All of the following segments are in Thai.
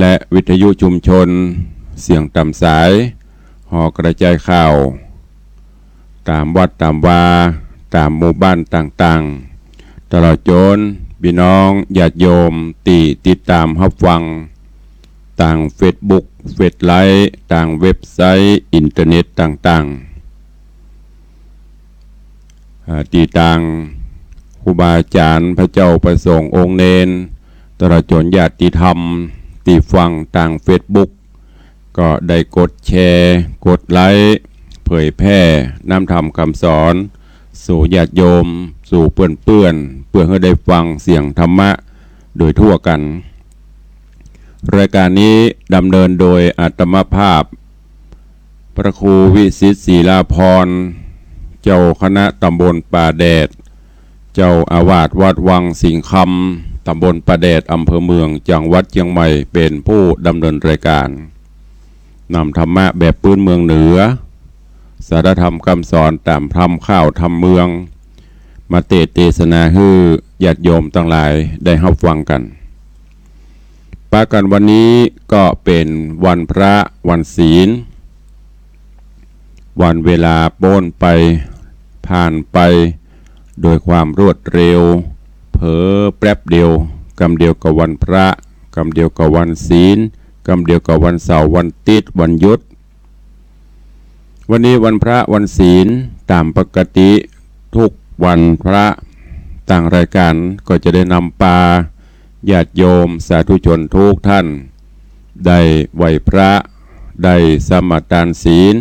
และวิทยุชุมชนเสียงต่ำสายห่อกระจายข่าวตามวัดตามวาตามหมู่บ้านต่างๆตลอดจนพี่น้องญาติโยมติดตามรับฟังต่างเฟซบุ๊กเฟซไลฟ์ต่างเว็บไซต์อินเทอร์เน็ตต่างๆตีต่างครูบาอาจารย์พระเจ้าประสงค์องค์เนนตลอดจนญาติธรรมตีฟังต่างเฟซบุ๊กก็ได้กดแชร์กดไลค์เผยแพร่นำธรรมคำสอนสู่ญาติโยมสู่เพื่อนให้ได้ฟังเสียงธรรมะโดยทั่วกันรายการนี้ดำเนินโดยอาตมาภาพพระครูวิสิตศรีลาภรณ์เจ้าคณะตำบลป่าแดดเจ้าอาวาสวัดวังสิงห์คำตำบลป่าแดดอำเภอเมืองจังหวัดเชียงใหม่เป็นผู้ดำเนินรายการนำธรรมะแบบพื้นเมืองเหนือสารธรรมคำสอนตามธรรมข้าวธรรมเมืองมาเทศนาให้ญาติโยมทั้งหลายได้รับฟังกันปากันวันนี้ก็เป็นวันพระวันศีลวันเวลาโป้นไปผ่านไปโดยความรวดเร็วเผลอแป๊บเดียวกำเดียวกับวันพระกำเดียวกับวันศีลกำเดียวกับวันเสาร์วันติดวันหยุดวันนี้วันพระวันศีลตามปกติทุกวันพระต่างรายการก็จะได้นำปาญาติโยมสาธุชนทุกท่านได้ไหว้พระได้สมาทานศีล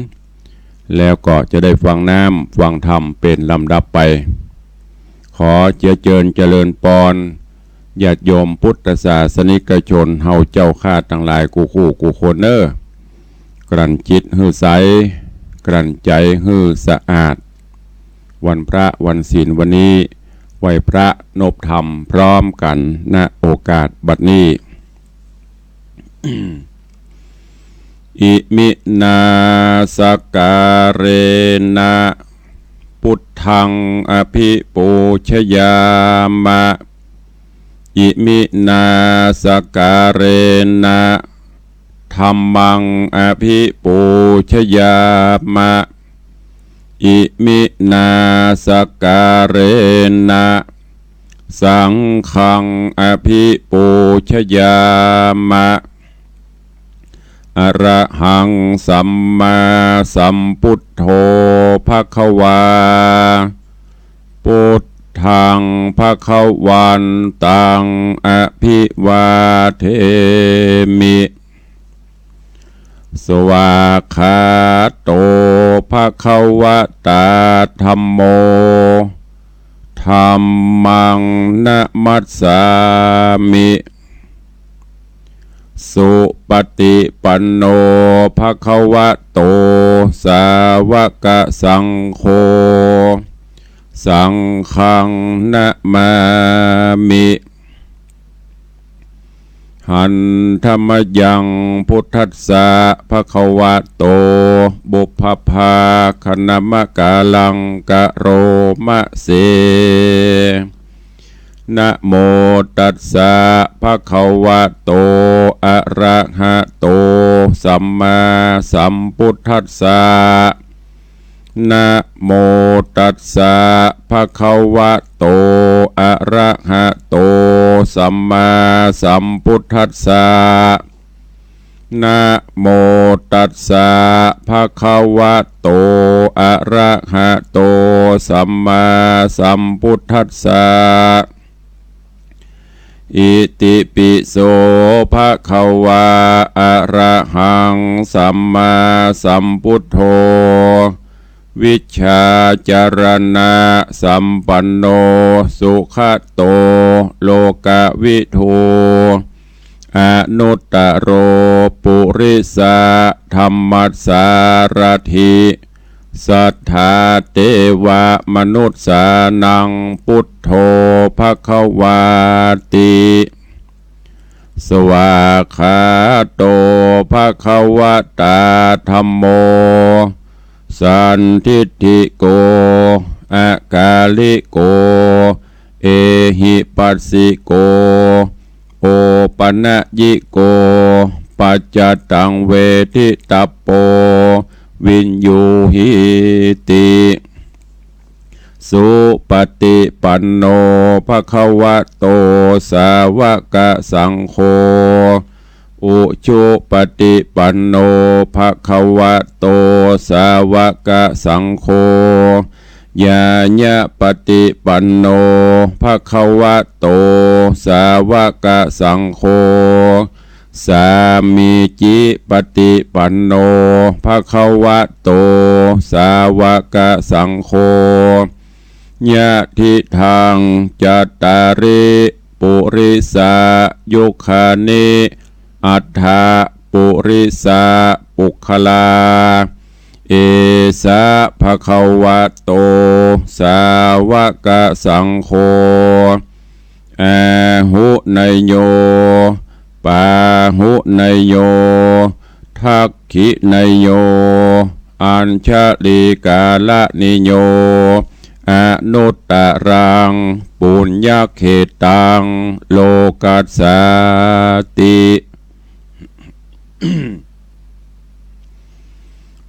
แล้วก็จะได้ฟังน้ำฟังธรรมเป็นลำดับไปขอเจริญปอนญาติโยมพุทธศาสนิกชนเฮาเจ้าข้าทั้งหลายกูคนเนกลั่นจิตหื้อใสกลั่นใจหื้อสะอาดวันพระวันศีลวันนี้ไหว้พระนบธรรมพร้อมกันณโอกาสบัดนี้ อิมินาสการเรนะพุทธังอภิปูชยามะอิมินาสการเรนะธัมมังอภิปูชยามะอิมินาสการเรนะสังฆังอภิปูชยามะอะระหังสัมมาสัมพุทโธภควาพุทธังภควันตังอภิวาเทมิสวากขาโตภควตาธัมโมธัมมังนะมัสสามิสุปฏิปันโนภควโตสาวกสังโฆสังฆังนะมามิหันธรรมยังพุทธัสสะภควโตบุพพาคณมกาลังกะโรมะเสนะโมตัสสะภะคะวะโตอะระหะโตสัมมาสัมพุทธัสสะนะโมตัสสะภะคะวะโตอะระหะโตสัมมาสัมพุทธัสสะนะโมตัสสะภะคะวะโตอะระหะโตสัมมาสัมพุทธัสสะอิติปิโสภะคะวะอะระหังสัมมาสัมพุทโธวิชชาจารณะสัมปันโนสุขโตโลกวิทูอนุตตโรปุริสะธัมมัสสารถิสัทธาเทวมนุษย์สานังพุทโธภควาติสวากขาโตภควตาธัมโมสันทิฏฐิโกอากาลิโกเอหิปัสสิโกโอ ปนะยิโกปัจจตังเวทิตาโปวินยูหิติสุปฏิปันโนภควโตสาวกสังโฆอุชุปฏิปันโนภควโตสาวกสังโฆญาญะปฏิปันโนภควโตสาวกสังโฆสามีจิปฏิปันโนภควโตสาวกสังโฆญาทิทางจัตตาริปุริสายุคานิอัฏฐปุริสาปุคลาเอสะภควโตสาวกสังโฆอาหุนยโยปาหุนยโยทักขินยโยอัญชลิกาลนิโยอนุตตรังปุญญเขตังโลกัสสาติ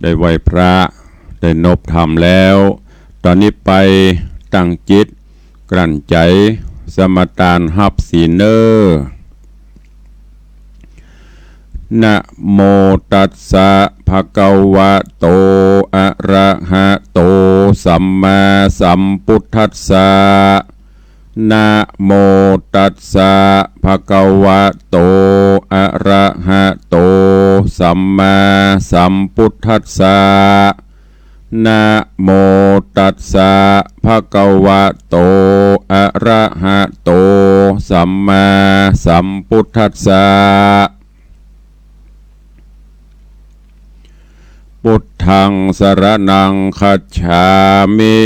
ได้ไหวพระได้นบธรรมแล้วตอนนี้ไปตั้งจิตกลั่นใจสมทานหับศีลเนอนะโมตัสสะภะคะวะโตอะระหะโตสัมมาสัมพุทธัสสะนะโมตัสสะภะคะวะโตอะระหะโตสัมมาสัมพุทธัสสะนะโมตัสสะภะคะวะโตอะระหะโตสัมมาสัมพุทธัสสะพุทธังสรณังคัจฉามิ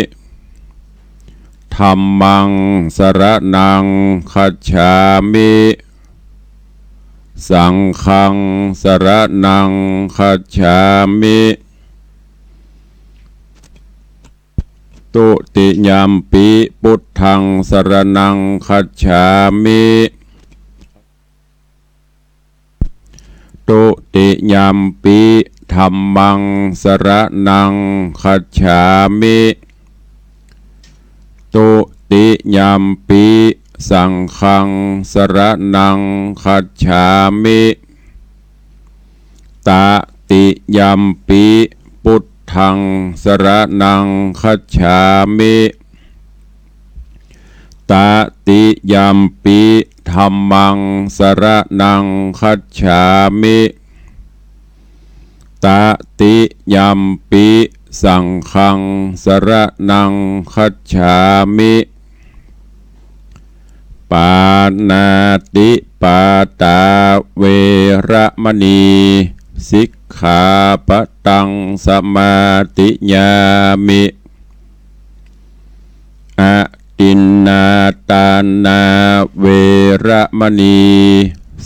ธัมมังสรณังคัจฉามิสังฆังสรณังคัจฉามิตุติยัมปิพุทธังสรณังคัจฉามิตุติยัมปิธัมมังสรณังคัจฉามิตุติยัมปิสังฆังสรณังคัจฉามิตติยัมปิพุทธังสรณังคัจฉามิตติยัมปิธัมมังสรณังคัจฉามิตติยัมปิสังฆังสรณังคัจฉามิปานาติปาตาเวระมณีสิกขาปะตังสมาติญามิอะตินนาตานาเวระมณี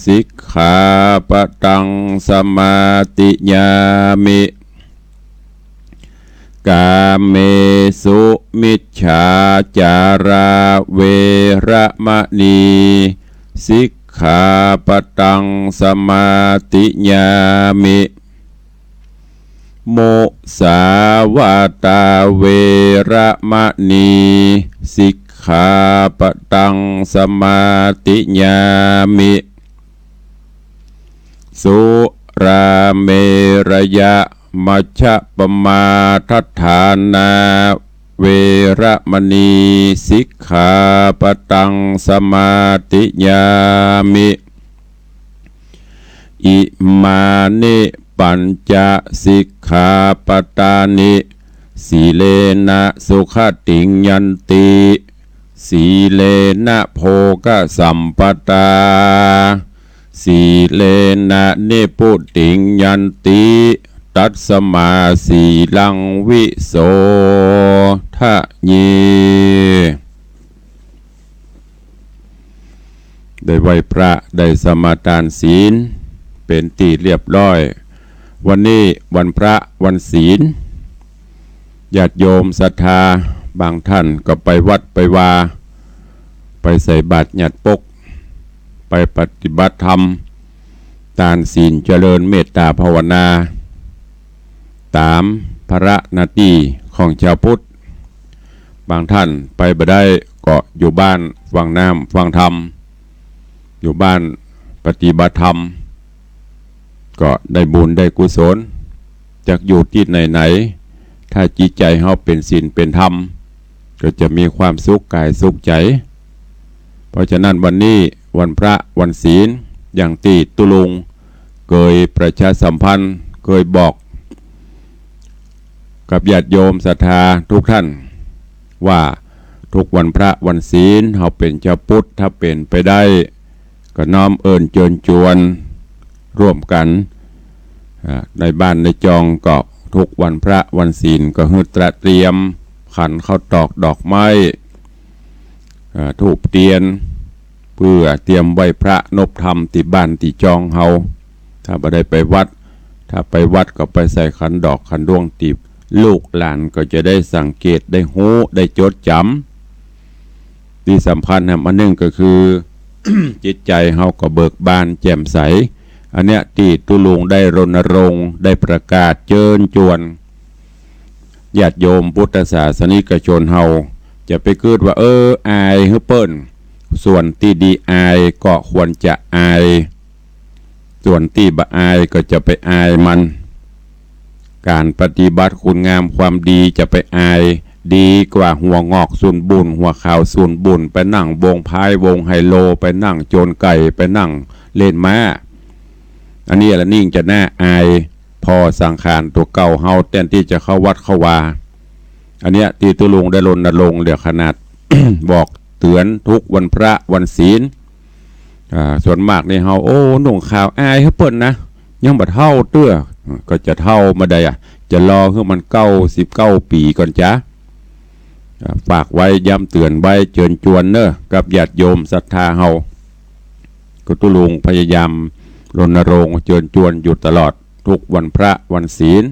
สิกขาปะตังสมาติญามิกาเมสุมิจฉาจาราเวระมณีสิกขาปะตังสมาติญามิโมสาวาตาเวระมณีสิกขาปะตังสมาติญามิสุราเมรยะมัชฌะปมาทัฏฐานาเวระมณีสิกขาปะตังสมาติญามิอิมานิปัญจสิกขาปทานิสีเลนะสุขติงยันติสีเลนะโภคสัมปตาสีเลนะนิพุติงยันติตัสสมาสีลังวิโสทะเยได้ไหว้พระได้สมาทานศีลเป็นที่เรียบร้อยวันนี้วันพระวันศีลญาติโยมศรัทธาบางท่านก็ไปวัดไปวาไปใส่บาตรหยัดปกไป ปฏิบัติธรรมทานศีลเจริญเมตตาภาวนาตามภาระหน้าที่ของชาวพุทธบางท่านไปบ่ได้ก็อยู่บ้านฟังน้ำฟังธรรมอยู่บ้านปฏิบัติธรรมก็ได้บุญได้กุศลจากอยู่ที่ไหนๆถ้าจิตใจเฮาเป็นศีลเป็นธรรมก็จะมีความสุขกายสุขใจเพราะฉะนั้นวันนี้วันพระวันศีลอย่างที่ตุลุงเคยประชาสัมพันธ์เคยบอกกับญาติโยมศรัทธาทุกท่านว่าทุกวันพระวันศีลเฮาเป็นชาวพุทธถ้าเป็นไปได้ก็น้อมเอิญเชิญชวนร่วมกันในบ้านในจองก็ทุกวันพระวันศีลก็ให้เตรียมขันข้าวตอกดอกไม้ธูปเทียนเพื่อเตรียมไว้พระนบธรรมที่บ้านที่จองเฮาถ้าบ่ได้ไปวัดถ้าไปวัดก็ไปใส่ขันดอกขันดวงตีบลูกหลานก็จะได้สังเกตได้หูได้จดจำที่สำคัญอันหนึ่งก็คือ จิตใจเฮาก็เบิกบานแจ่มใสอันเนี้ยที่ตุลุงได้รณรงค์ได้ประกาศเชิญชวนญาติโยมพุทธศาสนิกชนเฮาจะไปคิดว่าอายเฮเปิ้นส่วนที่ดีอายก็ควรจะอายส่วนที่บ่อายก็จะไปอายมันการปฏิบัติคุณงามความดีจะไปอายดีกว่าหัวงอกส่วนบุญหัวขาวส่วนบุญไปนั่งวงพายวงไฮโลไปนั่งโจรไก่ไปนั่งเล่นม้าอันนี้ละนิ่งจะน่าอายพอสังขารตัวเก่าเฮาแทนที่จะเข้าวัดเข้าวาอันเนี้ยที่ตุลุงได้รณรงค์เดี๋ยวขนาด บอกเตือนทุกวันพระวันศีลส่วนมากในเฮาหนุ่งขาวอายเฮเปิ้นนะยังบ่เท่าเตื้อก็จะเท่ามาได้จะรอให้มัน19 ปีก่อนจ้ะฝากไว้ย้ำเตือนไว้เชิญชวนเนอะกับญาติโยมศรัทธาเฮาก็ตุลุงพยายามรณรงค์เชิญชวนอยู่ตลอดทุกวันพระวันศีล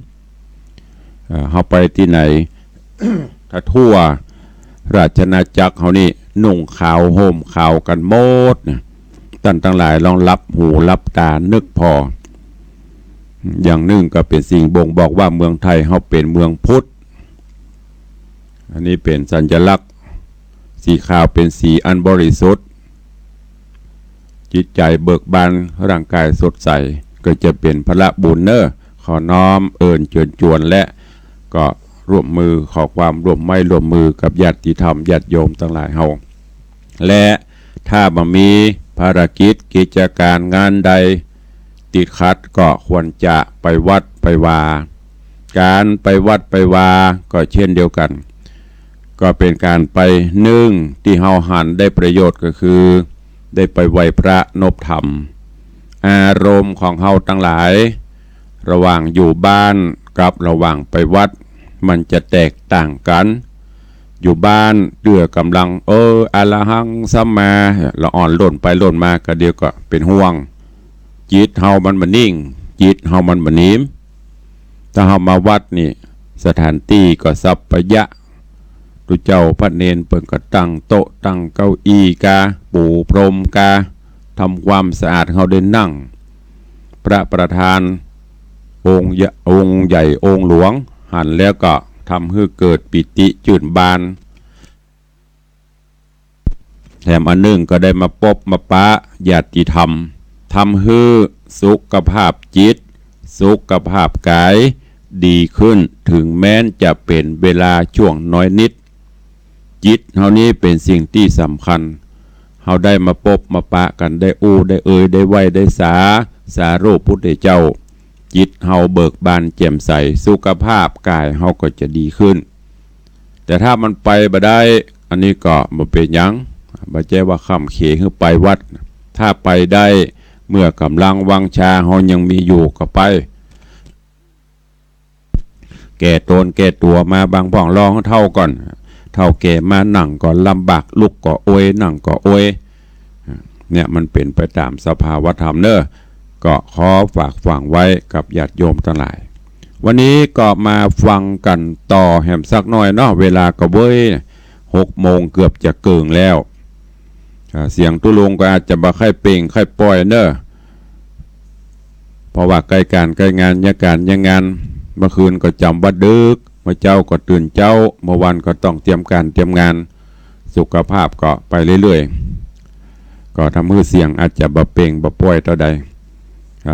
เฮาไปที่ไหน ถ้าทั่วราชนาจักรเฮานี่นุ่งขาวห่มขาวกันหมดท่านทั้งหลายลองรับหูรับตานึกพออย่างหนึ่งก็เป็นสิ่งบ่งบอกว่าเมืองไทยเฮาเป็นเมืองพุทธอันนี้เป็นสัญลักษณ์สีขาวเป็นสีอันบริสุทธิ์จิตใจเบิกบานร่างกายสดใสก็จะเป็นพระบุญเนอขอน้อมเอิญเชิญชวนและก็ร่วมมือขอความร่วมไม้ร่วมมือกับญาติธรรมญาติโยมทั้งหลายเฮาและถ้าบ่มีภารกิจกิจการงานใดติดขัดก็ควรจะไปวัดไปวาการไปวัดไปวาก็เช่นเดียวกันก็เป็นการไปนึ่งที่เฮาหันได้ประโยชน์ก็คือได้ไปไหว้พระนบธรรมอารมณ์ของเฮาทั้งหลายระหว่างอยู่บ้านกับระหว่างไปวัดมันจะแตกต่างกันอยู่บ้านเดือกำลังอะระหังสัมมาละอ่อนหล่นไปหล่นมาก็เดียวก็เป็นห่วงจิตเฮามันบ่นิ่งจิตเฮามันบ่นิ่มถ้าเฮามาวัดนี่สถานที่ก็สัพพยะตุเจ้าพระเนนเปิ่นก็ตั้งโต๊ะตั้งเก้าอี้กาปูพรมกาทำความสะอาดเฮาได้นั่งพระประธานองค์ใหญ่องค์หลวงหันแล้วก็ทำให้เกิดปิติชื่นบานแถมอันหนึ่งก็ได้มาพบมาปะญาติธรรมทำให้สุขภาพจิตสุขภาพกายดีขึ้นถึงแม้นจะเป็นเวลาช่วงน้อยนิดจิตเฮานี้เป็นสิ่งที่สำคัญเฮาได้มาพบมาปะกันได้ได้ได้ไหวได้สาโรพุทธเจ้าจิตเฮาเบิกบานแจ่มใสสุขภาพกายเฮาก็จะดีขึ้นแต่ถ้ามันไปบ่ได้อันนี้ก็บ่เป็นหยังบ่ใช่ว่าค่ำเขคือไปวัดถ้าไปได้เมื่อกำลังวังชาเฮายังมีอยู่ก็ไปแก่ตนแก่ตัวมาบางพ่องรองเท่าก่อนเท่าแก่มานั่งก็ลำบากลุกก็โอยนั่งก็โอยเนี่ยมันเป็นไปตามสภาวธรรมเนอะก็ขอฝากฝังไว้กับญาติโยมทั้งหลายวันนี้ก็มาฟังกันต่อแหมสักหน่อยเนาะเวลาก็เว้ย6 โมงเกือบจะเกิงแล้ว เสียงตุลุงก็อาจจะบ่ค่อยเป่งค่อยปล่อยเนอะเพราะว่าใกล้การใกล้งานยังงานเมื่อคืนก็จำวัดดึกเมื่อเจ้าก็ตื่นเจ้าเมื่อวันก็ต้องเตรียมการเตรียมงานสุขภาพก็ไปเรื่อยๆก็ทำให้เสียงอาจจะบ่เป่งบ่ปล่อยเท่าใด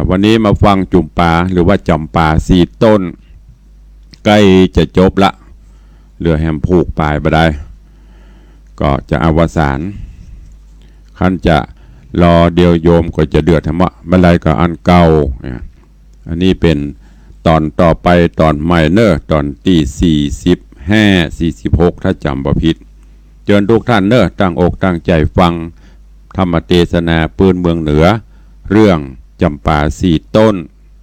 วันนี้มาฟังจุ่มปลาหรือว่าจำปา4 ต้นใกล้จะจบละเหลือแฮมผูกปลายบ่ได้ก็จะอวสานขั้นจะรอเดียวโยมก็จะเดือดธรรมะบันไดก็อันเก่าอันนี้เป็นตอนต่อไปตอนใหม่เนอตอนที่45-46ถ้าจำบ่ผิดเชิญทุกท่านเนอตั้งอกตั้งใจฟังธรรมเทศนาปืนเมืองเหนือเรื่องจำปา4 ต้น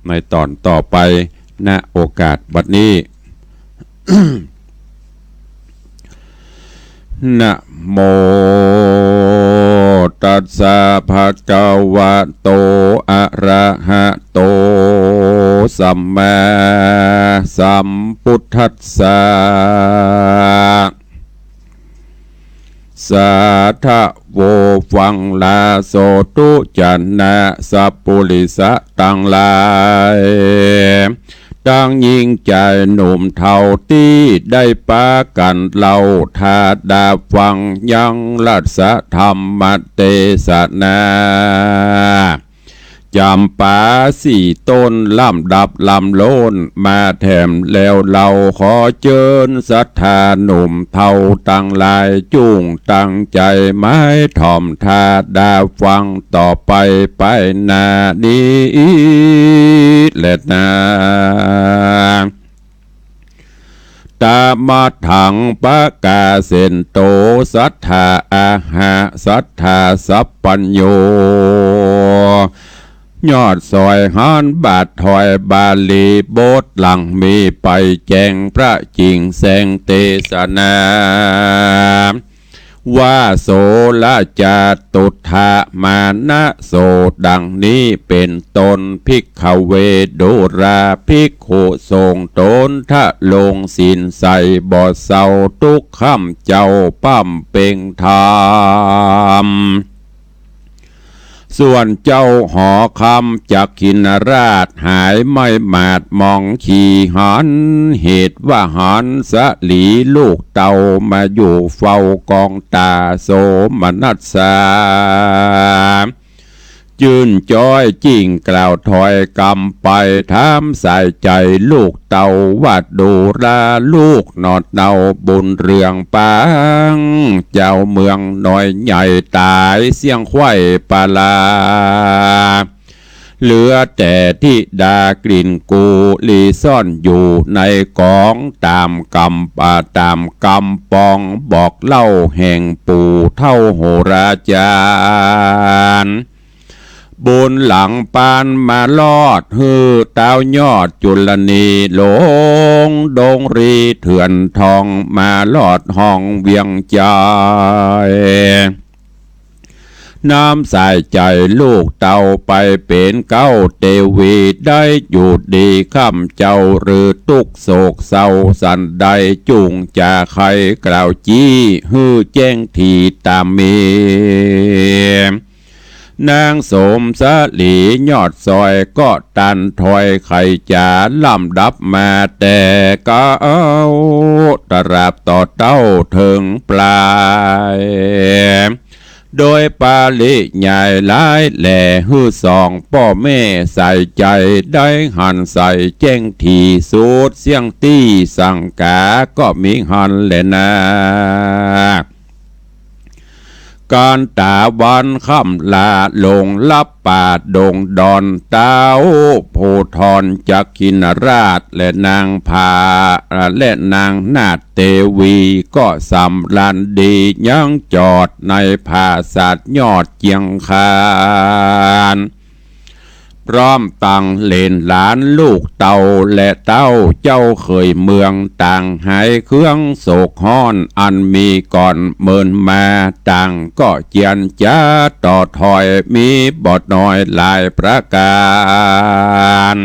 ในตอนต่อไปณโอกาสบัดนี้ นะโมตัสสะภะคะวะโตอะระหะโตสัมมาสัมพุทธัสสะสาธะโวฟังลาโสตุจันนะสัพปุริสะตังลายตั้งยิ่งใจหนุ่มเท่าที่ได้ปากันเล่าทาดาฟังยังรัศธรรมเทศนาจำปา4 ต้นลำดับลำโลนมาแถมแล้วเราขอเชิญศรัทธาหนุ่มเท่าตั้งลายจุงตั้งใจไม้ถ่อมทาดาฟังต่อไปนานี้และนาตามาถังปะกาเซนโตสัทธาอาหาสัทธาสัพปัญโยยอดซอยหานบาทถอยบาลีโบสหลังมีไปแจงพระจริงแสงเทศนาว่าโสละจาตุทะมานะโสดังนี้เป็นตนภิกขเวดุราภิกขุทรงตนทะลงสินใส่บ่อเศร้าทุกค่ำเจ้าปั้มเป่งธรรมส่วนเจ้าหอคำจากขินราชหายไม่มาดมองขี่หันเหตุว่าหันสะหลีลูกเต่ามาอยู่เฝ้ากองตาโสมนัสสาจืนจ้อยจิ่งกล่าวถอยกำไปถามสายใจลูกเต่าวัดดูราลูกนอดเนาบุญเรืองปังเจ้าเมืองน้อยใหญ่ตายเสียงไข่ปลาเหลือแต่ที่ดากลิ่นกูลีซ่อนอยู่ในกองตามกำป่าตามกำปองบอกเล่าแห่งปู่เท่าโหราจารย์บุญหลังปานมาลอดฮือเต้ายอดจุลนีหลงดงรีเถื่อนทองมาลอดห้องเวียงใจน้ำสายใจลูกเต่าไปเป็นเก้าเตวีได้อยู่ดีข้ามเจ้าหรือตุกโศกเศร้าสันใดจุงจะใครกล่าวจี้ฮือแจ้งทีตามมีนางสมสลียอดซอยก็ตันถอยไข่จาลำดับมาแต่ก็เอาตราบต่อเต้าถึงปลายโดยปาลิใหญ่หลายแหล่ฮือสองพ่อแม่ใส่ใจได้หันใส่แจ้งทีสูดเสียงตี้สังกาก็มีหันแหละนะการตาวันค่ำลาลงลับป่าดงดอนเต้าโพธรจักขินราชและนางพาและนางนาฏเทวีก็สำลันดียังจอดในภาศาสยอดเจียงคานพร้อมตั้งเลนหลานลูกเต่าและเต้าเจ้าเคยเมืองต่างหายเครื่องโศกฮ้อนอันมีก่อนเมินมาต่างก็เจียนจ้าต่อถอยมีบทน้อยหลายประการ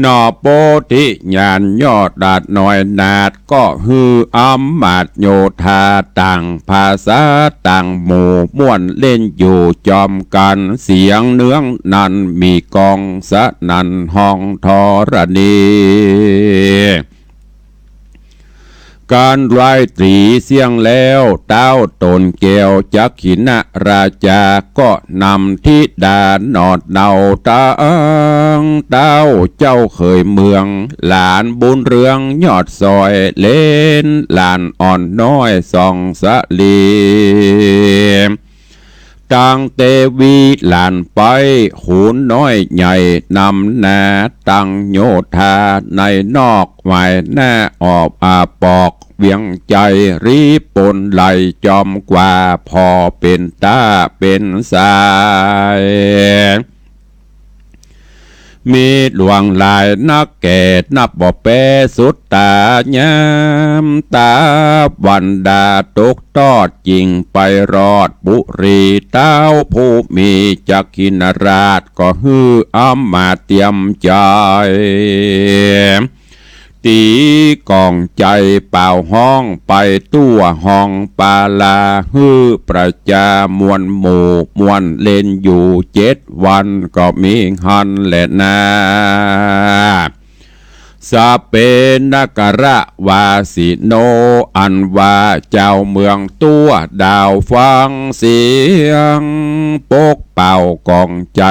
นอโปธิญาณยอดดาดหน่อยนาดก็ฮืออัมมาดโยธาต่างภาษาต่างหมู่ม่วนเล่นอยู่จอมกันเสียงเนื้องนันมีกองสะนันห้องทรณีการไร้ตรีเสียงแล้วเต้าตนแก้วจักขินะราชาก็นำทิดาหนอดเนาตังเต้าเจ้าเคยเมืองหลานบุญเรืองยอดซอยเล่นหลานอ่อนน้อยส่องสะลีตังเตวีหลานไปหูน้อยใหญ่นำนาตังโยธาในนอกหมายหน้าออบอาปอกเวียงใจรีปนไหลจอมกว่าพอเป็นตาเป็นสายมีหลวงลายนักแก่นับบ่แปสุดตายามตาวันดาตกทอดจริงไปรอดบุรีเต้าผู้มีจักขินราชก็ฮืออ้ำมาเตรียมใจตีกองใจเป่าห้องไปตัวห้องปาลาฮือประจามวลหมู่มวลเล่นอยู่7 วันก็มีหันแหละนาสาเปนกระวาสิโนอันว่าเจ้าเมืองตัวดาวฟังเสียงปกเป่ากองใจ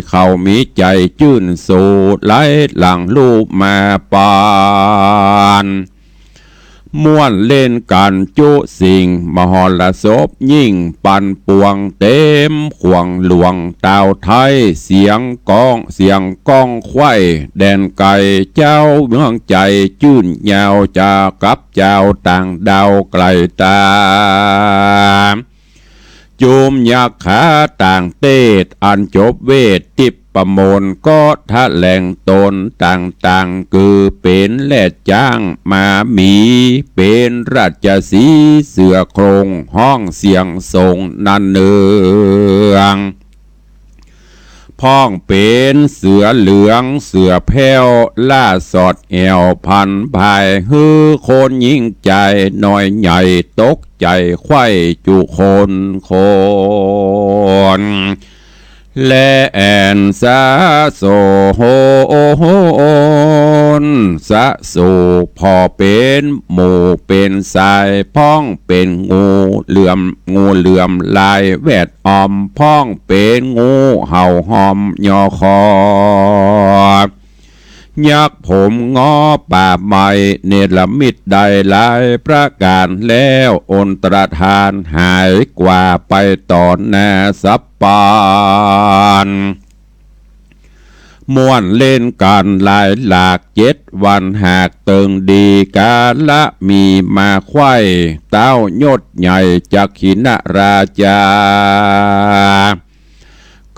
เขามีใจจื่นสู่ไหลหลังลูกมาปานม่วนเล่นกันจุสิ่งมหรสพยิ่งปันปวงเต็มขวงหลวงเต่าไทยเสียงก้องไข่แดนไก่เจ้าเมืองใจจื่นยาวจะกับเจ้าต่างดาวไกลตาจุมยักขาต่างเตศอันจบเวทติปประมนก็ทะแหล่งตนต่างคือเป็นแลดจ้างมามีเป็นราชสีเสือโครงห้องเสียงทรงนันเนืองพ้องเป็นเสือเหลืองเสือแพ้วล่าสอดแอวพันภายฮือคนยิ่งใจน้อยใหญ่ตกใจไข้จุคนและแอนสะโสโหนสะโสพอเป็นหมู่เป็นสายพ้องเป็นงูเหลื่อมลายแวดอมพ้องเป็นงูเห่าหอมยอคอยักผมงอป่าไม้เนรมิตได้หลายประการแล้วอนตรธานหายกว่าไปต่อหน้าสัปปานม่วนเล่นกันหลายหลาก7 วันหากเติงดีกาละมีมาไข่เต้ายศใหญ่จักขินราชา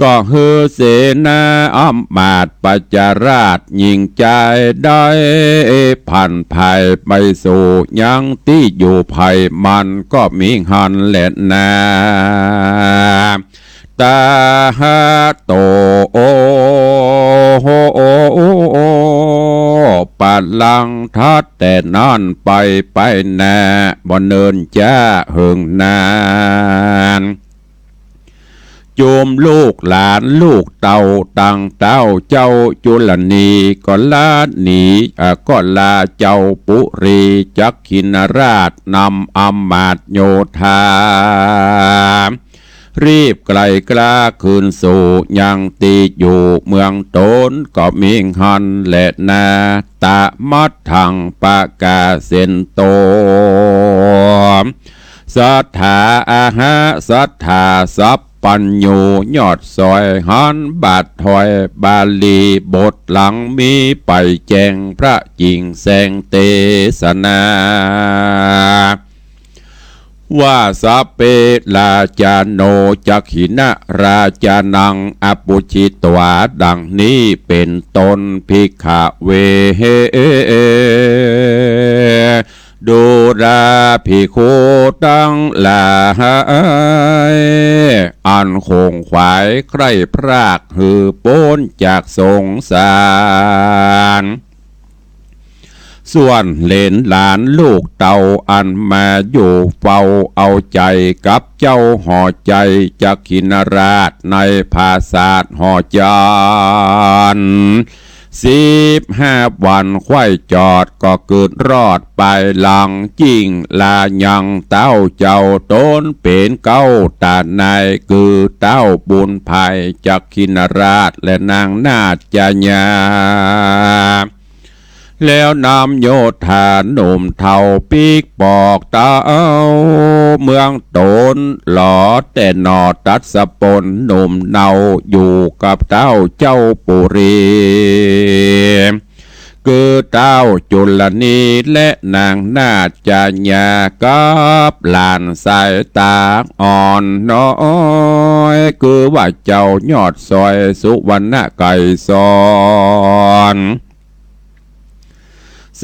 ก็ฮือเสนาอ้อมมาดปัจจาราชยิ่งใจได้ผ่านภายไปสู่ยังที่อยู่ภัยมันก็มีหันแหละนาตาโตโอปัดลังทัดแต่นั่นไปนาบ่เนินจ้าเหิงนานโยมลูกหลานลูกเต่าตังเต้าเจ้าจุลนีก็ลาหนีก็ลาเจ้าปุรีจักขินราชนำอำมาตย์โยธารีบไกลกล้าคืนสู่ยังตีอยู่เมืองโตนก็มีหันและนาตะมัดทางปากาเซนโตสัทธาอาหาสัทธาสัพปัญโยยอดซอยหันบาทถอยบาลีบทหลังมีไปแจงพระจริงแสงเตสนาว่าสาเปลาจาโนจักขินะราชานังอปุชิตวาดังนี้เป็นตนภิกขเว ดูราภิกขุตั้งหลายอันคงขวายใครพรากหือพ้นจากสงสารส่วนเหลนหลานลูกเต่าอันมาอยู่เฝ้าเอาใจกับเจ้าห่อใจจักขินราชในภาษาทห่อจาน15 วันควายจอดก็เกิดรอดไปหลังจริงลายังเต้าเจ้าต้นเป็นเก้าตาในคือเต้าบุญภัยจักขินราชและนางนาฏจญาแล้วนำโยธาหนุ่มเทาปีกปอกเต้าเมืองโตนหลอแต่นอตัดสปนหนุ่มเนาอยู่กับเต้าเจ้าปุรีคือเต้าจุลนีและนางนาฏจญากับหลานสายตาอ่อนน้อยคือว่าเจ้ายอดซอยสุวรรณไก่ซอน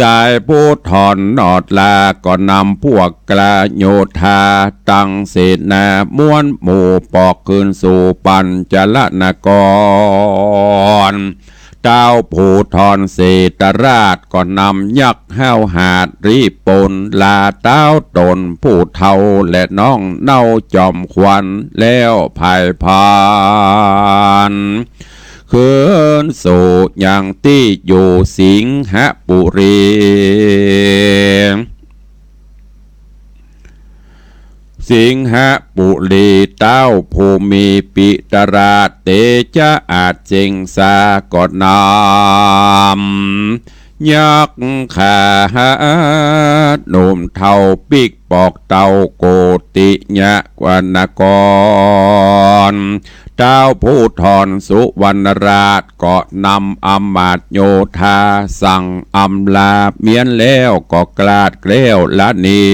สายผู้ถอนนอดลาก็นำพวกกลาโยธาตั้งเสนาม้วนหมู่ปอกคืนสู่ปัญจลนกรเต้าผู้ถอนเศตราชก็นำยักษ์ห้าวหาดรีปนลาเต้าตนผู้เท่าและน้องเน่าจอมควันแล้วภายพานคืนสู่อย่างที่อยู่สิงหบุรีสิงหบุรีเต้าภูมิปิตราชเตจะอาจเจงสากอดนำยักษ์ขาหนุ่มเท่าปิกปอกเต่าโกติยะกวนกรเจ้าผู้ถอนสุวรรณราชก็นำอมาตย์โยธาสั่งอำลาเมียนแล้วก็กลาดเกลี้ยวละนี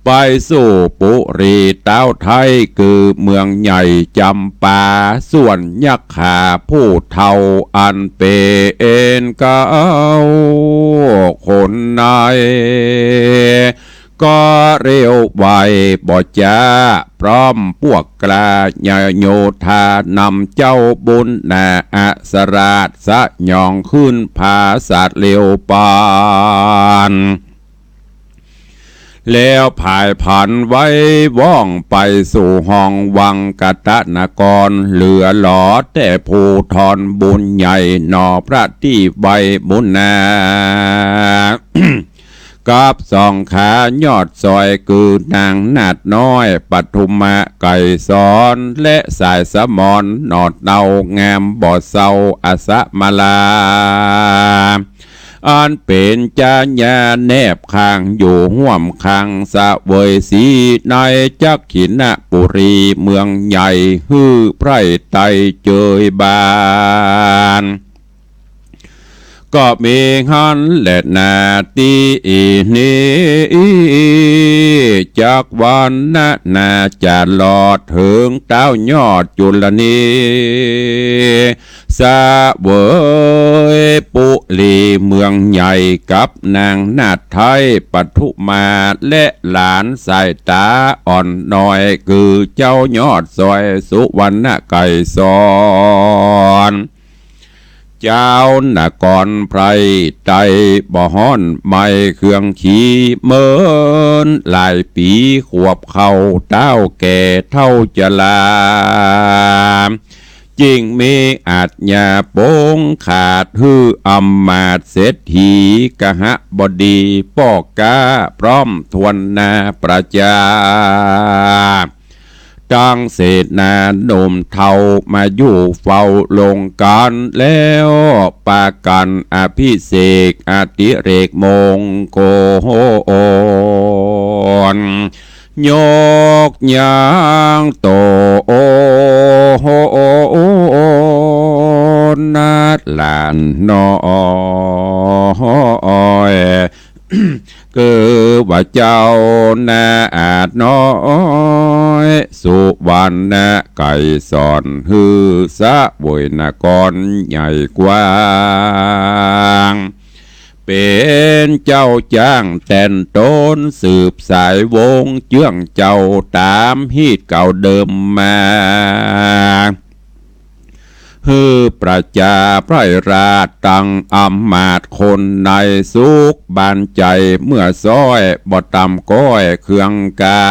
ไปสู่ปุรีเต้าไทยคือเมืองใหญ่จำปาส่วนยักษ์ขาผู้เท่าอันเป็นเก้าคนในก็เร็วไวบ่จ้าพร้อมพวกกลาโยธานำเจ้าบุญนาอัสราชสะยองขึ้นผาศาสตร์เร็วปานแล้วผายผันไว้ว่องไปสู่ห้องวังกตนกรเหลือหลอแต่ผู้ทอนบุญใหญ่หนอพระที่ใบบุญนา กับสองขายอดซอยคือนางนาดน้อยปทุมะไก่สอนและสายสมอนนอดเดางามบ่อเศร้าอาสะมาลาอันเป็นจาญาแนบข้างอยู่ห่วมข้างสะเวยสีในจักขินบุรีเมืองใหญ่ฮือไพร่ไตเจยบานก็มีหันและนาตีนี้จากวันนาจะหลอดถึงเต้ายอดจุลนีสะเวยปุรีเมืองใหญ่กับนางนาฏไทยปทุมาและหลานสายตาอ่อนน้อยคือเจ้ายอดซอยสุวรรณไก่ซอนเจ้านกรไพรไตบ่ฮ้อนไม่เครื่องขี่เมินหลายปีขวบเข้าเต้าแก่เท่าจะลาจริงมีอาจญาโป้งขาดฮืออำมาตย์เศรษฐีกหบดีปอกกาพร้อมทวนนาประจาตั้งเศษนาหนุ่มเทามาอยู่เฝ้าลงกันแล้วปากันอภิเษกอติเรกมงโกนโยกยางโตนาดหลานน้อยคือว่าเจ้านาอาจน้อยสุวรรณไก่สอนฮือสะบวยนกรใหญ่กว้าง เป็นเจ้าจ้างแต่นต้นสืบสายวงเจื้องเจ้าตามฮีดเก่าเดิมมาฮือประจาไพร่ราชตั้งอำมาตย์คนในสุขบานใจเมื่อซ้อยบ่ตำก้อยเครื่องกา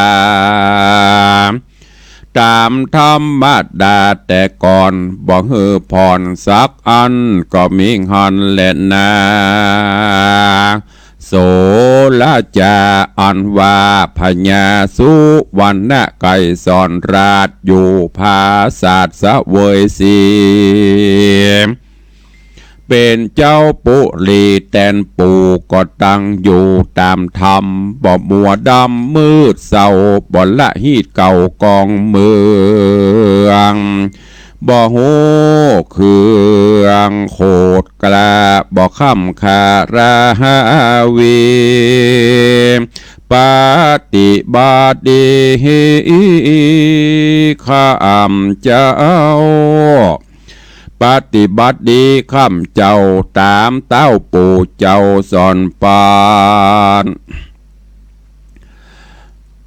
ตามธรรมดาแต่ก่อนบ่ฮือผ่อนสักอันก็มีหันแหละนาโสลาจาอันว่าพญาสุวรรณไก่สอนราชอยู่ภาศาสเวย สีเป็นเจ้าปุรีแตนปูก็ตั้งอยู่ตามธรรมบ่มัวดำมืดเศร้าบ่ละฮีดเก่ากองเมืองบ่หูเครื่องโคดกล้าบ่ค้ำคาราวีปฏิบัติดีข้ามเจ้าปฏิบัติดีข้ามเจ้าตามเต้าปู่เจ้าสอนปาน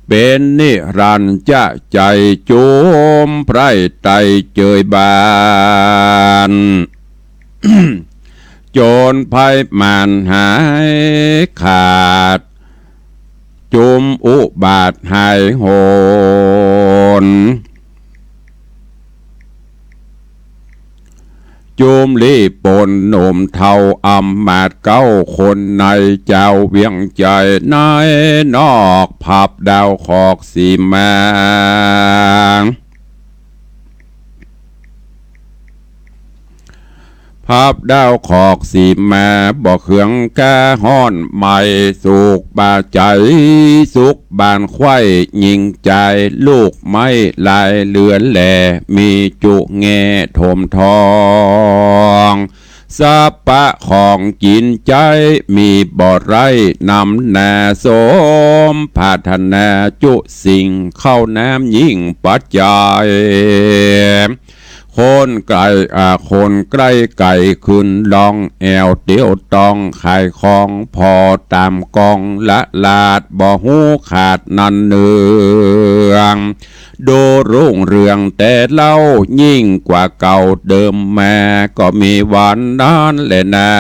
เป็นนิรันดร์จะใจจุมไพรไตเจยบานโจรภัยมานหายขาดจุมอุบาทหายโหนจุมลีปนหนุ่มเทาอำมาตย์เก้าคนในเจ้าเวียงใจในนอกผับดาวขอกสีมาพับดาวขอกสีมาบ่เขืองกาห้อนใหม่สุกบาใจสุกบานไข่ยิงใจลูกไม้ลายเลือนแหล่มีจุแง่ถมทองสัพพะของกินใจมีบ่อไรนำนาสมพัฒนาจุสิ่งเข้าน้ำยิ่งปัจจัยคนไก่คนใกล้ไก่ขึ้นลองแอวเตียวตองขายของพอตามกองละลาดบ่หูขาดนันเนืองดูรุ่งเรืองแต่เล่ายิ่งกว่าเก่าเดิมแม่ก็มีวันนั้นแหละนะ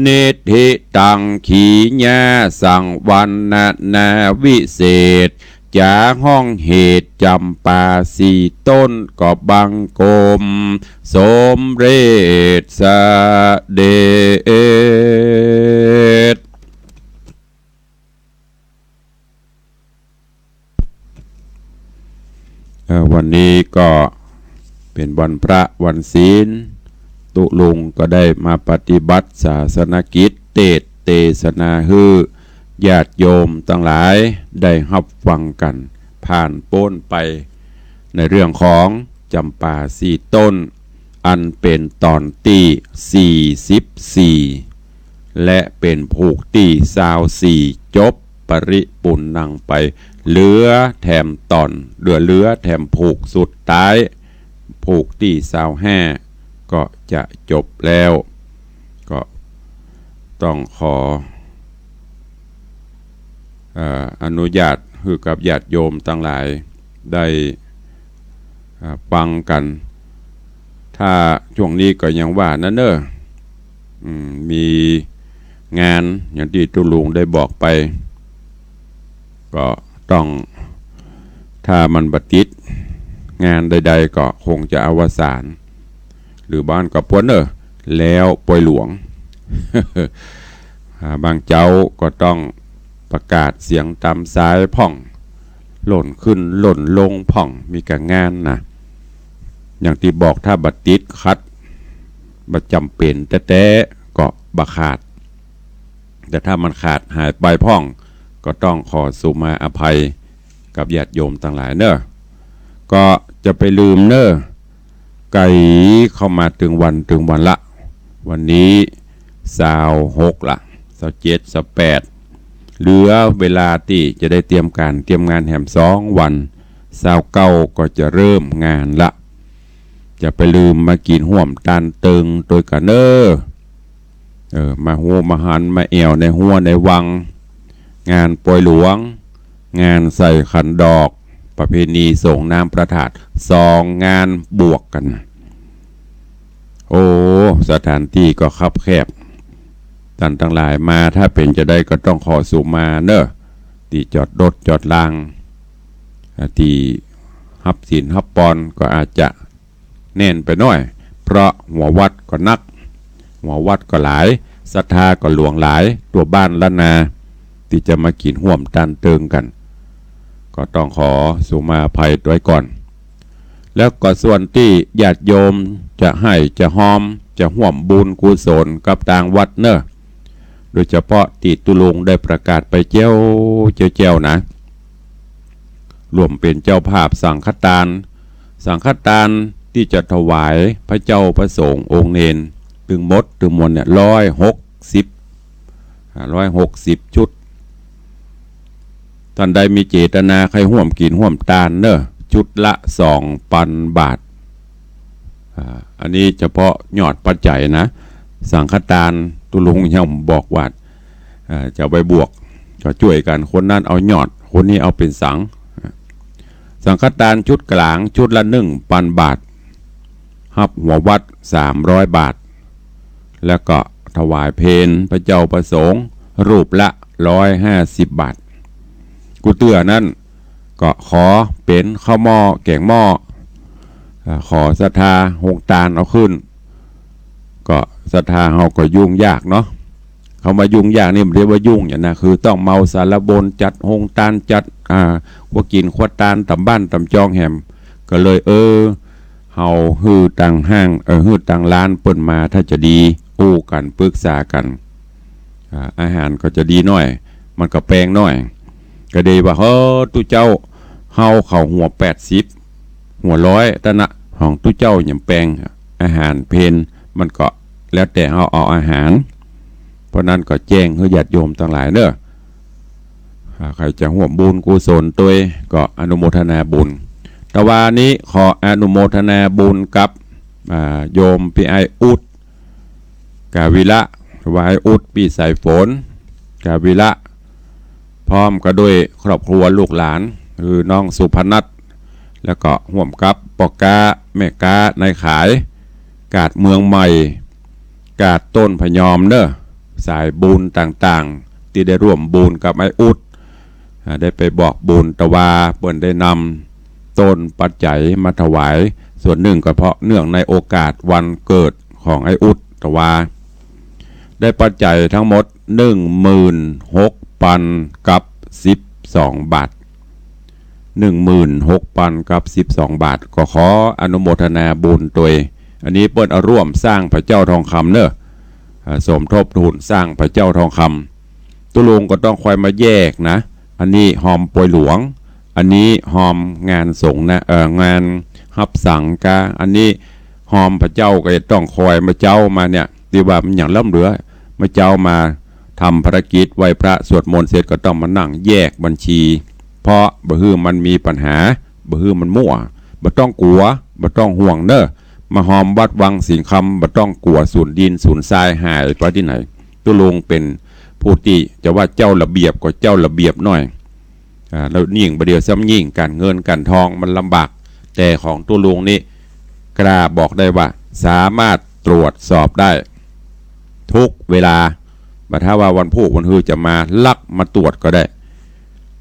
นิธิตังขีญาสั่งวันนาวิเศษจากห้องเหตุจำปาสีต้นก็บังกลมสมเร็จสเดชวันนี้ก็เป็นวันพระวันศีลตุลุงก็ได้มาปฏิบัติศาสนกิจเทศนาฮือญาติโยมทั้งหลายได้รับฟังกันผ่านโป้นไปในเรื่องของจำปาสีต้นอันเป็นตอนที่44และเป็นผูกที่24จบปริปุณนังไปเหลือแถมตอนเหลือแถมผูกสุดท้ายผูกที่25ก็จะจบแล้วก็ต้องขออนุญาตให้กับญาติโยมทั้งหลายได้ฟังกันถ้าช่วงนี้ก็ยังว่านั่นมีงานอย่างที่ตุลุงได้บอกไปก็ต้องถ้ามันบัติดงานใดๆก็คงจะอวสานหรือบ้านกับพวนแล้วปล่อยหลวง บางเจ้าก็ต้องประกาศเสียงตามสายพ่องหล่นขึ้นหล่นลงพ่องมีการงานนะอย่างที่บอกถ้าบัติดคัดบัจำเป็นแต่ก็บะขาดแต่ถ้ามันขาดหายไปพ่องก็ต้องขอสุมาอภัยกับญาติโยมต่างหลายก็จะไปลืมไก่เข้ามาถึงวันละวันนี้26ละ27 28เหลือเวลาที่จะได้เตรียมงานแหม2 วัน29ก็จะเริ่มงานละจะไปลืมมากินห่วมตันตึงโดยกัน มาหัวมาหันมาแอวในหัวในวังงานปอยหลวงงานใส่ขันดอกประเพณีส่งน้ำพระธาตุ2 งานบวกกันโอ้สถานที่ก็คับแคบท่านทั้งหลายมาถ้าเป็นจะได้ก็ต้องขอสู่มาเนอะที่จอดรถจอดลางที่ฮับศีลฮับปอนก็อาจจะแน่นไปหน่อยเพราะหัววัดก็นักหัววัดก็หลายศรัทธาก็หลวงหลายตัวบ้านละนาที่จะมากินห่วมตันเติงกันก็ต้องขอสุมาภัยไว้ก่อนแล้วก็ส่วนที่ญาติโยมจะให้จะหอมจะห่วมบุญกุศลกับต่างวัดเนอะโดยเฉพาะติตุลุงได้ประกาศไปเจ้านะรวมเป็นเจ้าภาพสังฆทานที่จะถวายพระเจ้าประสงค์องค์เนนถึงมวลเนี่ย160ชุดท่านใดมีเจตนาใครห่วมกินห่วมทานเนอะชุดละ 2,000 บาทอันนี้เฉพาะยอดปัจจัยนะสังฆทานตุลุงย่อมบอกว่าจะไปบวกก็ช่วยกันคนนั้นเอายอดคนนี้เอาเป็นสังฆทานชุดกลางชุดละ 1,000 บาทหับหัววัด300 บาทแล้วก็ถวายเพลพระเจ้าประสงค์รูปละ150 บาทกุเตื้อนั้นก็ขอเป็นข้าวหม้อแกงหม้อขอศรัทธาหงตาลเอาขึ้นก็ศรัทธาเขาก็ยุ่งยากเนาะเขามายุ่งยากนี่เรียกว่ายุ่งอย่างนะคือต้องเมาสารบนจัดหงตาลจัดว่ากินขวดตาลตำบ้านตำจองแหมก็เลยเฮาฮือต่างห้างฮือต่างร้านเปิดมาถ้าจะดีอู้กันปรึกษากันอาหารก็จะดีหน่อยมันก็แปลงหน่อยก็ดีว่าตู้เจ้าเฮาเขาหัว80หัว100แต่นะของตู้เจ้าอย่างแปลงอาหารเพนมันก็แล้วแต่เฮาเอาอาหารเพราะนั้นก็แจ้งให้ญาติโยมทั้งหลายเนอะใครจะร่วมบุญกุศลตัวก็อนุโมทนาบุญตะวันนี้ขออนุโมทนาบุญกับโยมพี่ไออุดกาวิละวายอุดปีสายฝนกาวิละพร้อมก็ด้วยครอบครัวลูกหลานคือน้องสุพนัทแล้วก็ห่วมกับปอกกาแม่กาในขายกาดเมืองใหม่กาดต้นพยอมเนอะสายบุญต่างๆที่ได้ร่วมบุญกับไออุดได้ไปบอกบุญตะวาเปิ่นได้นำต้นปัจจัยมาถวายส่วนหนึ่งก็เพราะเนื่องในโอกาสวันเกิดของไออุดตะวาได้ปัจจัยทั้งหมด 16,000 กับ 12 บาท 16,000 กับ 12 บาทก็ขออนุโมทนาบุญตัวอันนี้เปิ้นเอาร่วมสร้างพระเจ้าทองคำเนอะสมทบทุนสร้างพระเจ้าทองคำตุลุงก็ต้องคอยมาแยกนะอันนี้หอมปวยหลวงอันนี้หอมงานสงฆ์นะงานฮับสังกาอันนี้หอมพระเจ้าก็ต้องคอยมาเจ้ามาเนี่ยที่ว่ามันอย่างล้ำเหลือมาเจ้ามาทำภารกิจไหว้พระสวดมนต์เสร็จก็ต้องมานั่งแยกบัญชีเพราะบ่ฮื้อมันมีปัญหาบ่ฮื้อมันมั่วบ่ต้องกลัวบ่ต้องห่วงเนอะมาหอมวัดวังสิงคำบ่ต้องกลัวสูญดินสูญทรายหายไปที่ไหนตุลุงเป็นผู้ที่จะว่าเจ้าระเบียบก็เจ้าระเบียบหน่อยแล้วยิ่งประเดี๋ยวซ้ำยิ่งการเงินการทองมันลำบากแต่ของตุลุงนี่กล้าบอกได้ว่าสามารถตรวจสอบได้ทุกเวลาบัดถ้าว่าวันพุธวันฮือจะมาลักมาตรวจก็ได้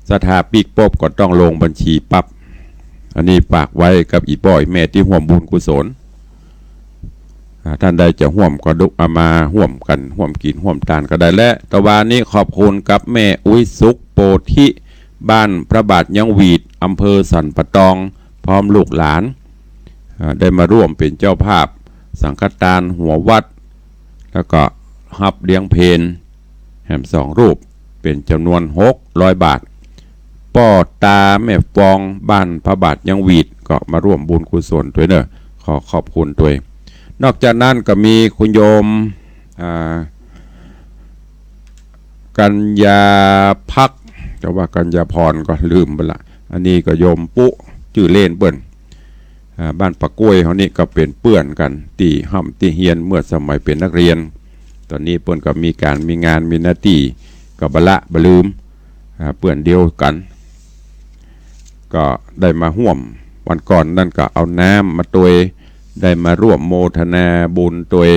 สถาปิกปบก็ต้องลงบัญชีปั๊บอันนี้ฝากไว้กับอีป้อยแม่ที่ห่วมบุญกุศลท่านใดจะห่วมก็ดุเอามาห่วมกันห่วมกินห่วมทานก็ได้และตะวันนี้ขอบคุณกับแม่อุ้ยสุขโปธิบ้านพระบาทยังหวีดอำเภอสันปะตองพร้อมลูกหลานได้มาร่วมเป็นเจ้าภาพสังฆทานหัววัดแล้วก็ฮับเลี้ยงเพลแห่ม2 รูปเป็นจำนวน600 บาทป่อตาแม่ฟองบ้านพระบาทยังหวีดก็มาร่วมบุญกุศลด้วยเนอะขอขอบคุณด้วยนอกจากนั้นก็มีคุณโยมกัญญาพักแต่ว่ากัญญาพรก็ลืมไปละอันนี้ก็โยมปุ๊ชื่อเล่นเปิ้นบ้านปะกล้วยเขานี่ก็เป็นเปื่อนกันตีห้ำตีเฮียนเมื่อสมัยเป็นนักเรียน ตอนนี้เปิ้นก็มีการมีงานมีหน้าที่ก็บละบลืมเปื่อนเดียวกันก็ได้มาห่วมวันก่อนนั่นก็เอาน้ำมาตวยได้มาร่วมโมทนาบุญตวย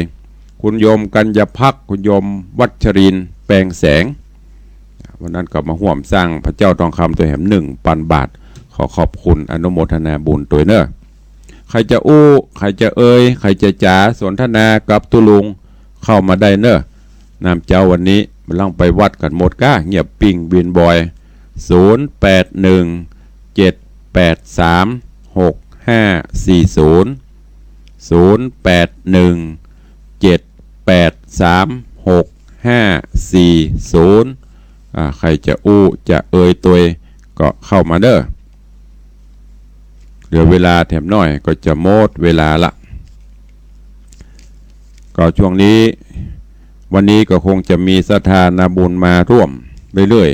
คุณโยมกัญญพักคุณโยมวัชรินทร์แปลงแสงวันนั้นก็มาห่วมสร้างพระเจ้าทองคำตัวแหม1,000 บาทขอขอบคุณอนุโมทนาบุญตัวเนอะใครจะอู้ใครจะเอ่ยใครจะจ๋าสนทนากับตุลุงเข้ามาได้เนอะน้ำเจ้าวันนี้มาล่องไปวัดกันหมดก้าเงียบปิงบินบอย0817836540ใครจะอู้จะเอ่ยตัวก็เข้ามาเด้อเหลือเวลาแถมน้อยก็จะโมดเวลาละก็ช่วงนี้วันนี้ก็คงจะมีศรัทธานาบุญมาร่วมเรื่อย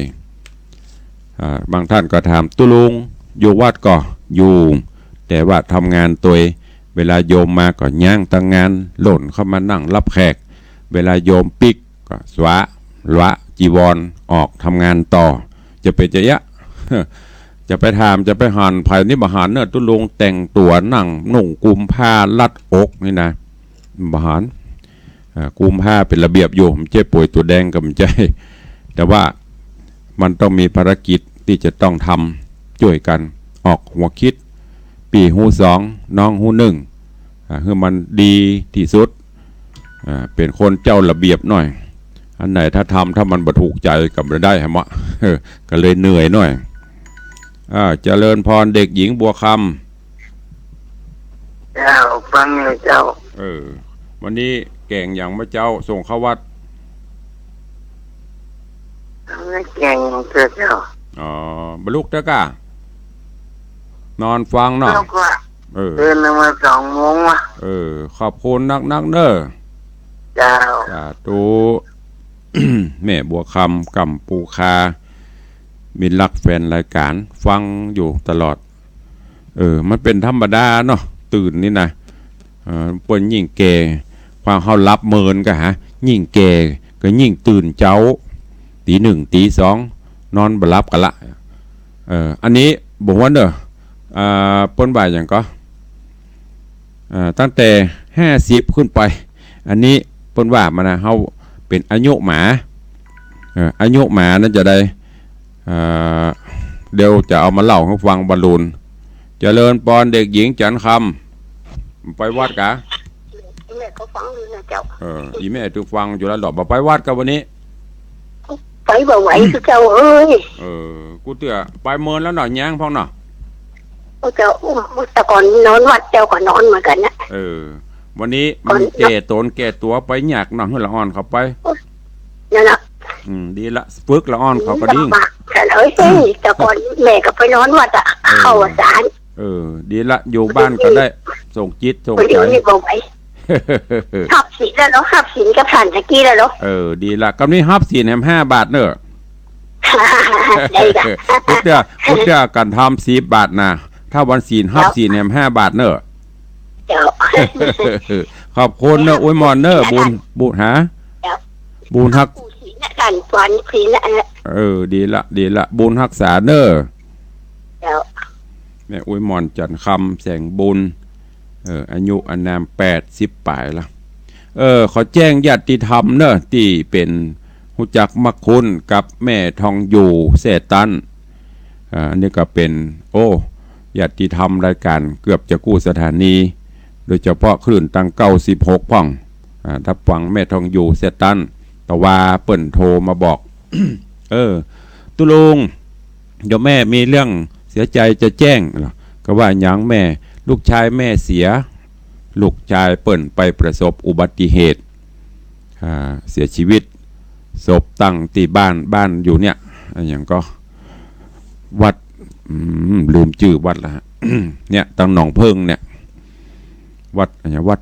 ๆบางท่านก็ถามตุลุงอยู่วัดก็อยู่แต่ว่าทำงานตัวเวลาโยมมาก็ย่างตั้งงานหล่นเข้ามานั่งรับแขกเวลาโยมปิกก็สวะละจีวรออกทำงานต่อจะเป็นจะยะ จะไปถามจะไปหันภายนี้บหารเนอะตุลุงแต่งตัวนั่งนุ่งกุมผ้าลัดอกนี่นะบหารกุมผ้าเป็นระเบียบอยู่ผมเจ็บป่วยตัวแดงกับใจแต่ว่ามันต้องมีภารกิจที่จะต้องทำช่วยกันออกหัวคิดปีหู2น้องหู1คือมันดีที่สุดเป็นคนเจ้าระเบียบหน่อยอันไหนถ้ามันบรรทุกใจกับเราได้ฮะมะก็เลยเหนื่อยหน่อยเจริญพรเด็กหญิงบัวคำเจ้าฟังเลยเจ้าวันนี้แก่งอย่างพระเจ้าส่งเข้าวัดแก่งเจ้าเจ้าบรรลุเด้อก้านอนฟังเนาะเดินมา2 โมงวะขอบคุณนักเนอะเจ้าตู แม่บัวคำกำปูคามีรักแฟนรายการฟังอยู่ตลอดมันเป็นธรรมดาเนาะตื่นนี่นะปนยิ่งแก่ความเขารับเมินก็ฮะยิ่งแก่ก็ยิ่งตื่นเจ้าตี 1ตี 2นอนบ่รับกันละอันนี้บอกว่าเนอะปนบ่ายอย่างก็ตั้งแต่50ขึ้นไปอันนี้ปนว่ามันนะเขาเป็นอายุหมาอายุหมานั่นจะได้เดี๋ยวจะเอามาเล่าให้ฟังบรรลุนเจริญปอนเด็กหญิงจันคำไปวัดกะแม่ก็ฟังอยู่นะเจ้าอีแม่ตูฟังอยู่แล้วหรอกไปวัดกันวันนี้ไปบ่ไหวคือเจ้าเอ้ยกูเตือไปเมินแล้วหน่อยแย้งพ้องหน่อเจ้าแต่ก่อนนอนวัดเจ้าก็นอนเหมือนกันนะวันนี้มันแก่ตนแก่ตัวไปหยากหน่อยให้ละอ่อนเขาไปนั่นแหละดีละฝึกละอ่อนเขาก็ดิ้งแต่เลยแต่ก่อนแม่ก็ไปนอนวัดอ่ะเข้าสารดีละอยู่บ้านก็ได้ส่งจิตส่งใจหับศีลแล้วเนาะหับศีลกับผ่านตะกี้แล้วเนาะดีละกำนี้หับศีล5 บาทเนอะพุทธะกันทำ10 บาทนะถ้าวันศีลหับศีล5 บาทเนอะขอบคุณเนอะอุ้ยมอนเนอะบุญหาบุญฮักกันวันศีลดีละบุญรักษาเนอะแม่อุ้ยมอนจันคำแสงบุญอายุอานาม80 ปลายละขอแจ้งญาติธรรมเนอะที่เป็นหูจักมักคุณกับแม่ทองอยู่เสตันอันนี้ก็เป็นญาติธรรมรายการเกือบจะกู้สถานีโดยเฉพาะคลื่นตัง96พ่องถ้าฟังแม่ทองอยู่เสตันแต่ว่าเปิ่นโทรมาบอก ตุลุงเดี๋ยวแม่มีเรื่องเสียใจจะแจ้งก็ว่าอย่างแม่ลูกชายแม่เสียลูกชายเปิ่นไปประสบอุบัติเหตุเสียชีวิตศพตั้งที่บ้านอยู่เนี่ยอย่างก็วัดลืมชื่อวัดละ เนี่ยตั้งหนองเพิงเนี่ยวัดอะไรวัด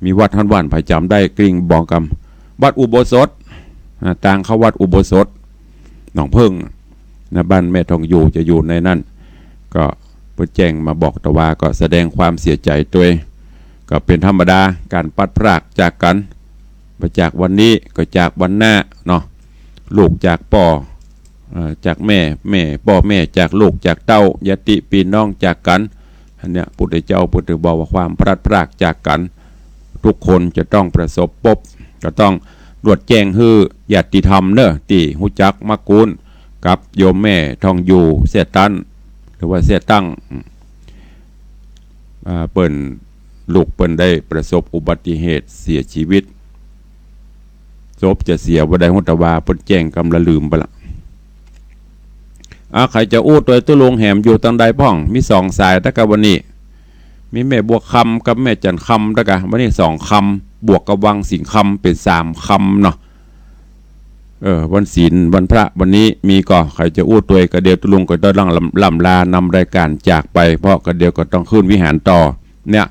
มีวัดท่านว่านไผ่จำได้กริ่งบองกำวัดอุโบสถต่างเข้าวัดอุโบสถหนองเพิงนะบ้านแม่ทองอยู่จะอยู่ในนั่นก็เพื่อแจ้งมาบอกตะวาก็แสดงความเสียใจตัว ก็เป็นธรรมดาการปัดพรากจากกันไปจากวันนี้ก็จากวันหน้าเนาะลูกจากพ่อจากแม่พ่อแม่จากลูกจากเต้ายติพี่น้องจากกันอันเนี้ยพุทธเจ้าพุทธบอกว่าความพลัดพรากจากกันทุกคนจะต้องประสบพบก็ต้องรวดแจ้งฮื้อญาติธรรมเนอะที่หูจักมักกุลกับโยมแม่ทองอยู่เสียตันหรือว่าเสียตั้งเปิ้นลูกเปิ้นได้ประสบอุบัติเหตุเสียชีวิตศพจะเสียบ่ได้หุตวาเปิ้นแจ้งกำละลืมไปละใครจะอู้ตัวตุลงแหมอยู่ตังใดพ่องมี2สายตะกะวันนี้มีแม่บวกคำกับแม่จันคำตะกะวันนี้2คำบวกกับวังสิงคำเป็น3คำเนาะวันศีลวันพระวันนี้มีก็ใครจะอู้ตัวก็เดียวตุลุงก็ต้องล่ำลานำรายการจากไปเพราะก็เดียวก็ต้องขึ้นวิหารต่อเนี่ย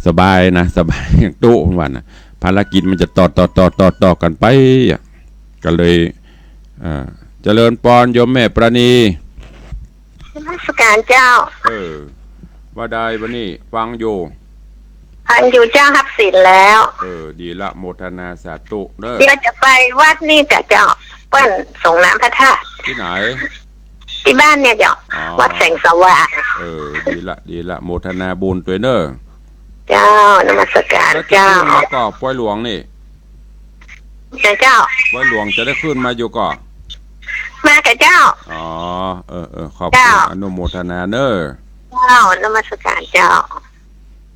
สบายนะสบายอย่างตู้วันนะภารกิจมันจะต่อกันไปก็เลยเจริญปอนโยมแม่ประณีนมัสการเจ้าว่าได้วันนี้ฟังอยู่เจ้ารับศีลแล้วดีละโมทนาสาธุเด้อเดี๋ยวจะไปวัดนี่แต่เจ้าเปิ้นส่งน้ำพระธาตุที่ไหนที่บ้านเนี่ยเจ้าวัดแสงสว่างดีละโมทนาบุญตัวเด้อเจ้านมัสการเจ้าแล้วก็ปล่อยหลวงนี่เจ้าปล่อยหลวงจะได้ขึ้นมาอยู่ก่อมากับเจ้าขอบคุณอนุโมทนาเด้อเจ้านมัสการเจ้า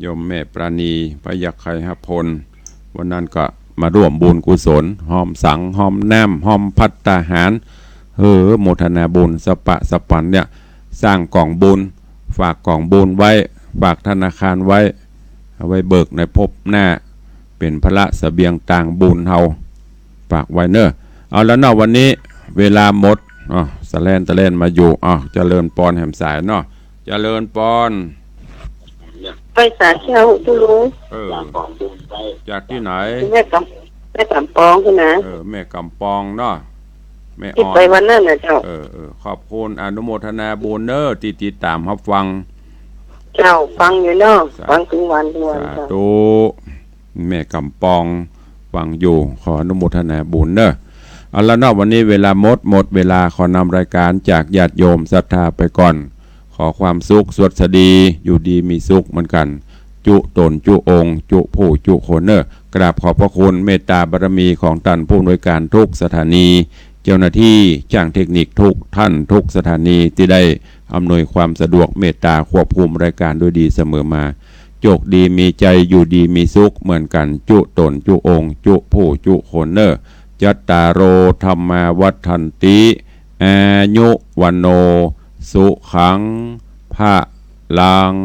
โยมแม่ปราณีพยัคฆ์ไคหพลวันนั้นก็มาร่วมบุญกุศลหอมสังหอมน้ำหอมพัตตาหารโมทนาบุญสปะสปันเนี่ยสร้างกล่องบุญฝากกล่องบุญไว้ฝากธนาคารไว้เอาไว้เบิกในภพหน้าเป็นพระเสบียงต่างบุญเฮาฝากไว้เนอะเอาแล้วเนาะวันนี้เวลาหมดสะแลนตะเล่นมาอยู่เจริญปอนแหมสายเนาะเจริญปอนไปสาเช่าตุลุงจากที่ไหนแม่กำปองใช่ไหมแม่กำปองเนาะแม่อ่อนไปวันนั้นนะเจ้าขอบคุณอนุโมทนาบุญเนอร์ติดตามรับฟังเจ้าฟังอยู่เนาะฟังทุกวันสาธุแม่กำปองฟังอยู่ขออนุโมทนาบุญเนอร์เอาละเนาะวันนี้เวลาหมดเวลาขอนำรายการจากญาติโยมศรัทธาไปก่อนขอความสุขสวัสดีอยู่ดีมีสุขเหมือนกันจุตนจุองค์จุผู้จุคนเนอร์กราบขอบพระคุณเมตตาบารมีของท่านผู้อำนวยการทุกสถานีเจ้าหน้าที่ช่างเทคนิคทุกท่านทุกสถานีที่ได้อำนวยความสะดวกเมตตาควบคุมรายการด้วยดีเสมอมาโชคดีมีใจอยู่ดีมีสุขเหมือนกันจุตนจุองค์จุผู้จุคนเนอร์จัตตารโอธรรมาวัฏันติอายุวันโนสุขังภะลัง